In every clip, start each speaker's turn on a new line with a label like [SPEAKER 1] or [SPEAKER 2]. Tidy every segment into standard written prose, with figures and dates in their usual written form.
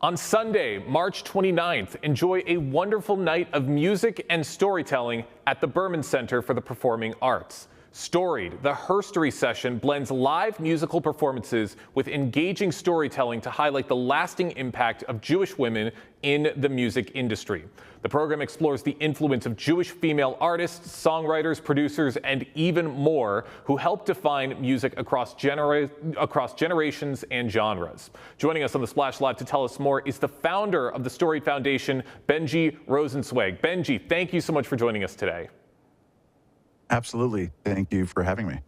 [SPEAKER 1] On Sunday, March 29th, enjoy a wonderful night of music and storytelling at the Berman Center for the Performing Arts. Storied, the Herstory session blends live musical performances with engaging storytelling to highlight the lasting impact of Jewish women in the music industry. The program explores the influence of Jewish female artists, songwriters, producers, and even more who help define music across generations and genres. Joining us on the Splash Live to tell us more is the founder of the Storied Foundation, Benji Rosenzweig. Benji, thank you so much for joining us today.
[SPEAKER 2] Absolutely. Thank you for having me.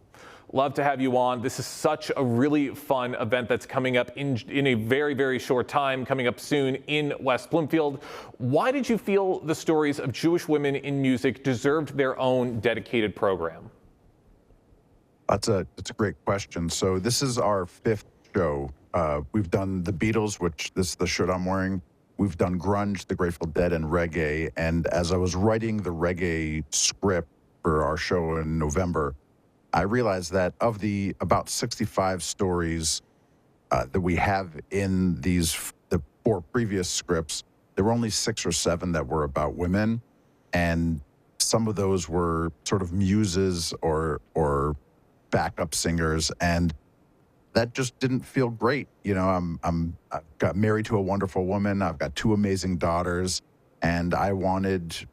[SPEAKER 1] Love to have you on. This is such a really fun event that's coming up in a very, very short time, coming up soon in West Bloomfield. Why did you feel the stories of Jewish women in music deserved their own dedicated program?
[SPEAKER 2] That's a great question. So this is our fifth show. We've done the Beatles, which this is the shirt I'm wearing. We've done grunge, the Grateful Dead, and reggae. And as I was writing the reggae script for our show in November, I realized that of the about 65 stories that we have in the 4 previous scripts, there were only 6 or 7 that were about women, and some of those were sort of muses or backup singers, and that just didn't feel great. You know, I've got married to a wonderful woman. I've got 2 amazing daughters, and I wanted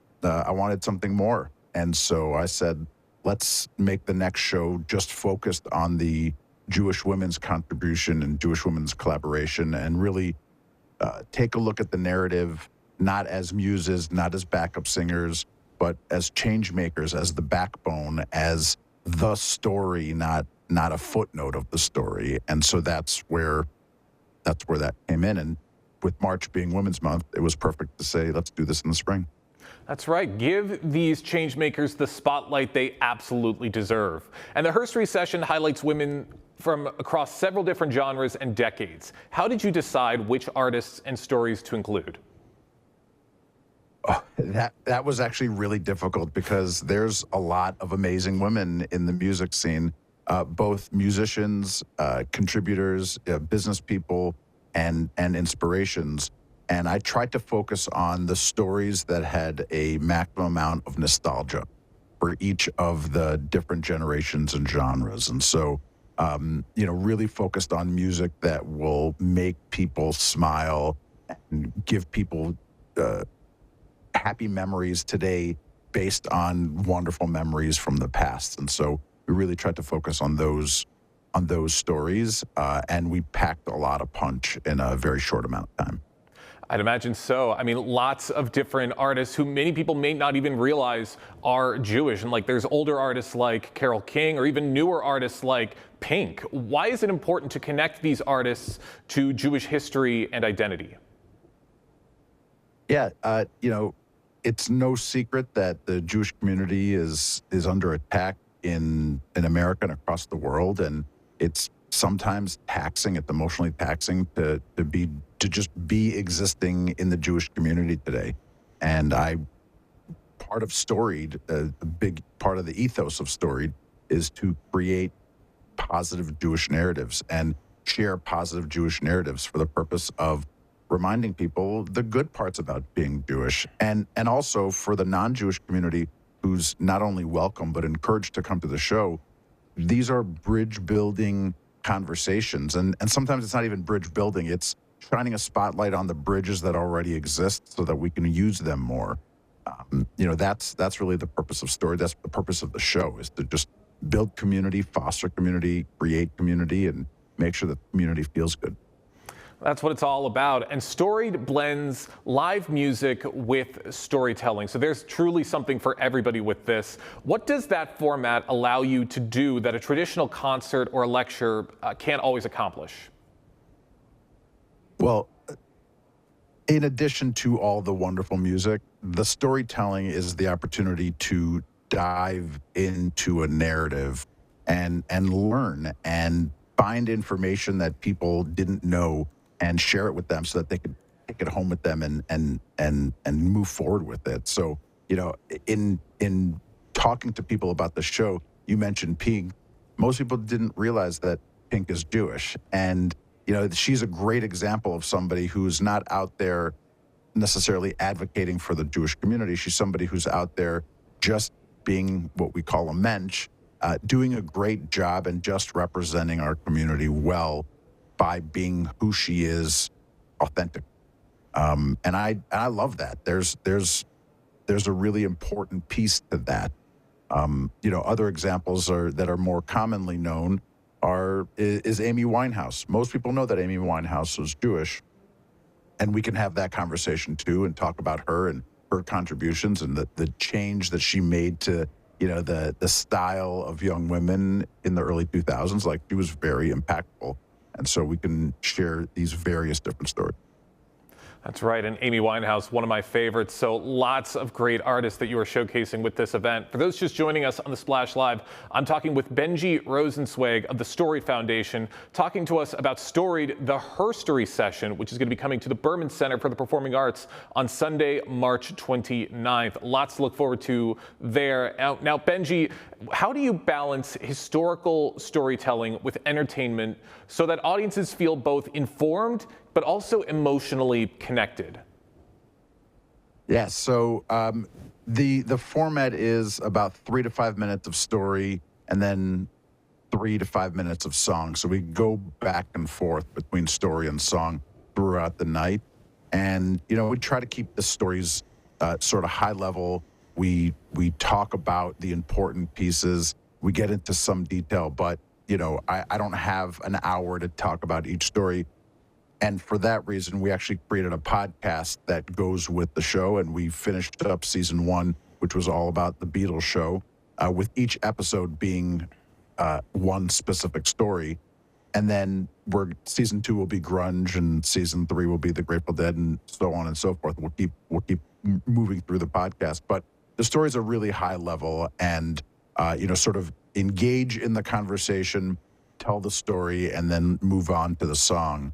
[SPEAKER 2] something more. And so I said, let's make the next show just focused on the Jewish women's contribution and Jewish women's collaboration, and really take a look at the narrative, not as muses, not as backup singers, but as change makers, as the backbone, as the story, not a footnote of the story. And so that's where that came in. And with March being Women's Month, it was perfect to say, let's do this in the spring.
[SPEAKER 1] That's right. Give these change makers the spotlight they absolutely deserve. And the Herstory session highlights women from across several different genres and decades. How did you decide which artists and stories to include?
[SPEAKER 2] Oh, that was actually really difficult because there's a lot of amazing women in the music scene, both musicians, contributors, business people, and inspirations. And I tried to focus on the stories that had a maximum amount of nostalgia for each of the different generations and genres. And so, really focused on music that will make people smile and give people happy memories today based on wonderful memories from the past. And so we really tried to focus on those stories, and we packed a lot of punch in a very short amount of time.
[SPEAKER 1] I'd imagine so. I mean, lots of different artists who many people may not even realize are Jewish. And like there's older artists like Carole King, or even newer artists like Pink. Why is it important to connect these artists to Jewish history and identity?
[SPEAKER 2] Yeah, it's no secret that the Jewish community is under attack in America and across the world. And it's sometimes taxing, it's emotionally taxing to just be existing in the Jewish community today. And part of Storied, a big part of the ethos of Storied, is to create positive Jewish narratives and share positive Jewish narratives for the purpose of reminding people the good parts about being Jewish, and also for the non-Jewish community who's not only welcome but encouraged to come to the show. These are bridge building conversations, and sometimes it's not even bridge building, it's shining a spotlight on the bridges that already exist so that we can use them more. That's really the purpose of Storied. That's the purpose of the show, is to just build community, foster community, create community, and make sure that the community feels good.
[SPEAKER 1] That's what it's all about. And Storied blends live music with storytelling. So there's truly something for everybody with this. What does that format allow you to do that a traditional concert or a lecture can't always accomplish?
[SPEAKER 2] Well, in addition to all the wonderful music, the storytelling is the opportunity to dive into a narrative and learn and find information that people didn't know and share it with them so that they could take it home with them and move forward with it. So, in talking to people about the show, you mentioned Pink. Most people didn't realize that Pink is Jewish. And she's a great example of somebody who's not out there necessarily advocating for the Jewish community. She's somebody who's out there just being what we call a mensch, doing a great job and just representing our community well by being who she is, authentic. And I love that. There's a really important piece to that. Other examples that are more commonly known is Amy Winehouse. Most people know that Amy Winehouse was Jewish, and we can have that conversation too and talk about her and her contributions and the change that she made to the style of young women in the early 2000s. Like, she was very impactful, and so we can share these various different stories.
[SPEAKER 1] That's right, and Amy Winehouse, one of my favorites. So lots of great artists that you are showcasing with this event. For those just joining us on the Splash Live, I'm talking with Benji Rosenzweig of the Storied Foundation, talking to us about Storied, the Herstory session, which is going to be coming to the Berman Center for the Performing Arts on Sunday, March 29th. Lots to look forward to there. Now, Benji, how do you balance historical storytelling with entertainment so that audiences feel both informed but also emotionally connected?
[SPEAKER 2] Yeah, so the format is about 3 to 5 minutes of story and then 3 to 5 minutes of song. So we go back and forth between story and song throughout the night. And, we try to keep the stories sort of high level. We talk about the important pieces. We get into some detail, but, I don't have an hour to talk about each story. And for that reason, we actually created a podcast that goes with the show. And we finished up season 1, which was all about the Beatles show, with each episode being one specific story. And then season 2 will be grunge, and season 3 will be the Grateful Dead, and so on and so forth. We'll keep moving through the podcast. But the stories are really high level and, sort of engage in the conversation, tell the story, and then move on to the song.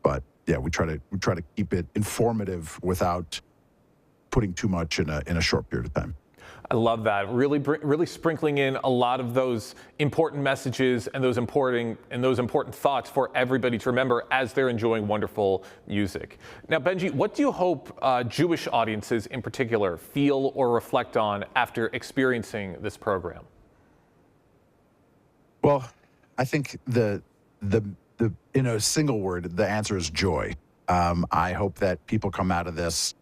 [SPEAKER 2] But yeah, we try to keep it informative without putting too much in a short period of time.
[SPEAKER 1] I love that. Really sprinkling in a lot of those important messages and those important thoughts for everybody to remember as they're enjoying wonderful music. Now, Benji, what do you hope Jewish audiences in particular feel or reflect on after experiencing this program?
[SPEAKER 2] Well, I think the in a single word, the answer is joy. I hope that people come out of this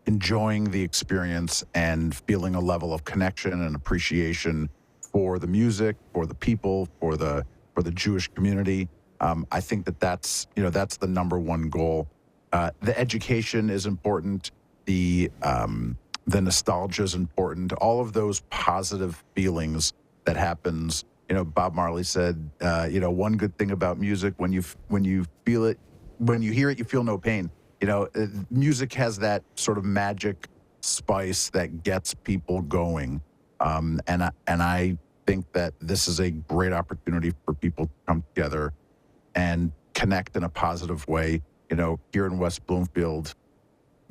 [SPEAKER 2] enjoying the experience and feeling a level of connection and appreciation for the music, for the people, for the Jewish community. I think that's the number one goal. The education is important. The nostalgia is important. All of those positive feelings that happens. Bob Marley said, one good thing about music, when you feel it, when you hear it, you feel no pain. Music has that sort of magic spice that gets people going. And I think that this is a great opportunity for people to come together and connect in a positive way. Here in West Bloomfield,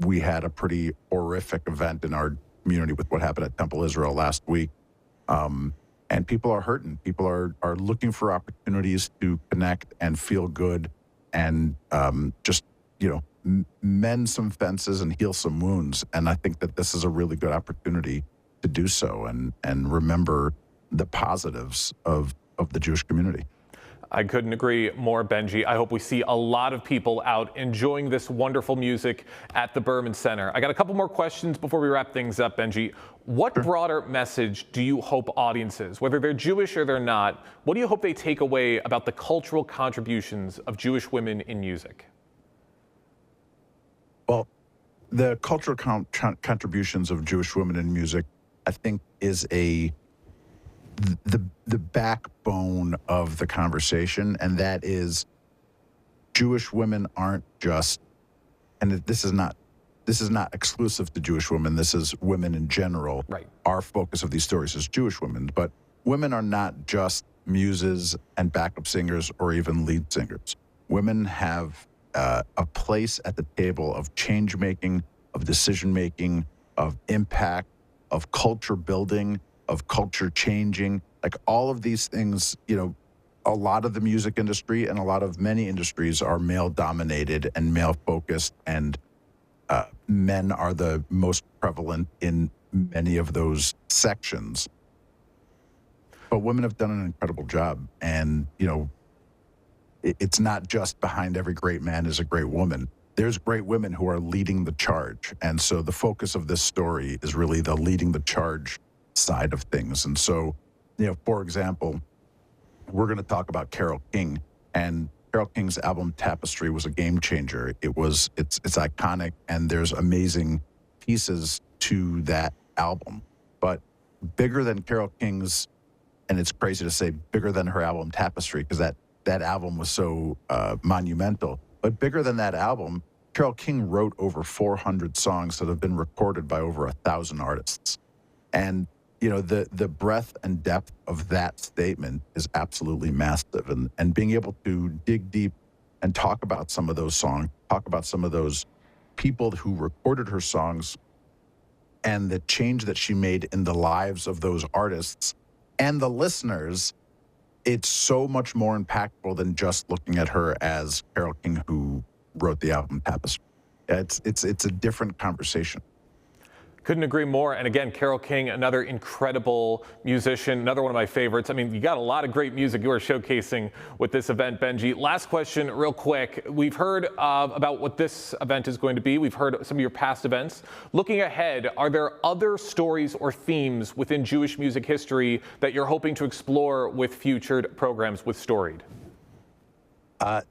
[SPEAKER 2] we had a pretty horrific event in our community with what happened at Temple Israel last week. And people are hurting. People are looking for opportunities to connect and feel good and just, mend some fences and heal some wounds. And I think that this is a really good opportunity to do so and remember the positives of the Jewish community.
[SPEAKER 1] I couldn't agree more, Benji. I hope we see a lot of people out enjoying this wonderful music at the Berman Center. I got a couple more questions before we wrap things up, Benji. What broader message do you hope audiences, whether they're Jewish or they're not, what do you hope they take away about the cultural contributions of Jewish women in music?
[SPEAKER 2] Well, the cultural contributions of Jewish women in music, I think, is the backbone of the conversation, and that is Jewish women aren't just, and this is not exclusive to Jewish women, this is women in general.
[SPEAKER 1] Right. Our
[SPEAKER 2] focus of these stories is Jewish women, but women are not just muses and backup singers or even lead singers. Women have a place at the table of change making, of decision making, of impact, of culture building, of culture changing. Like all of these things, a lot of the music industry and a lot of many industries are male dominated and male focused, and men are the most prevalent in many of those sections. But women have done an incredible job. And, you know, it's not just behind every great man is a great woman. There's great women who are leading the charge. And so the focus of this story is really the leading the charge side of things. And so, you know, for example, we're going to talk about Carole King, and Carole King's album Tapestry was a game changer. It's iconic, and there's amazing pieces to that album. But bigger than Carole King's, and it's crazy to say bigger than her album Tapestry, because that album was so monumental. But bigger than that album, Carole King wrote over 400 songs that have been recorded by over 1,000 artists. And, you know, the breadth and depth of that statement is absolutely massive. And being able to dig deep and talk about some of those songs, talk about some of those people who recorded her songs and the change that she made in the lives of those artists and the listeners, it's so much more impactful than just looking at her as Carole King who wrote the album Tapestry. It's a different conversation.
[SPEAKER 1] Couldn't agree more. And again, Carole King, another incredible musician, another one of my favorites. I mean, you got a lot of great music you are showcasing with this event, Benji. Last question, real quick. We've heard about what this event is going to be. We've heard some of your past events. Looking ahead, are there other stories or themes within Jewish music history that you're hoping to explore with future programs with Storied?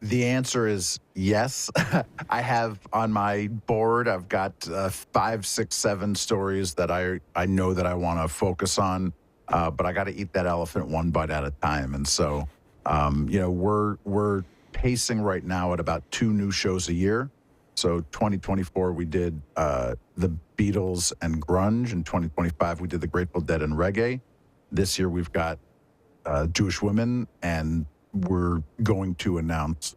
[SPEAKER 2] The answer is yes. I have on my board, I've got 5, 6, 7 stories that I know that I want to focus on, but I got to eat that elephant one bite at a time. And so, you know, we're pacing right now at about 2 new shows a year. So 2024, we did the Beatles and grunge. In 2025, we did the Grateful Dead and reggae. This year, we've got Jewish women, and we're going to announce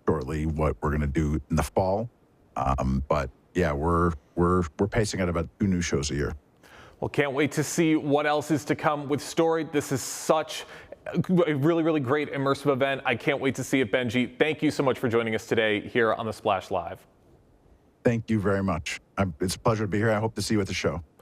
[SPEAKER 2] shortly what we're going to do in the fall. But yeah, we're pacing at about 2 new shows a year.
[SPEAKER 1] Well, can't wait to see what else is to come with Storied. This is such a really, really great immersive event. I can't wait to see it, Benji. Thank you so much for joining us today here on The Splash Live.
[SPEAKER 2] Thank you very much. It's a pleasure to be here. I hope to see you at the show.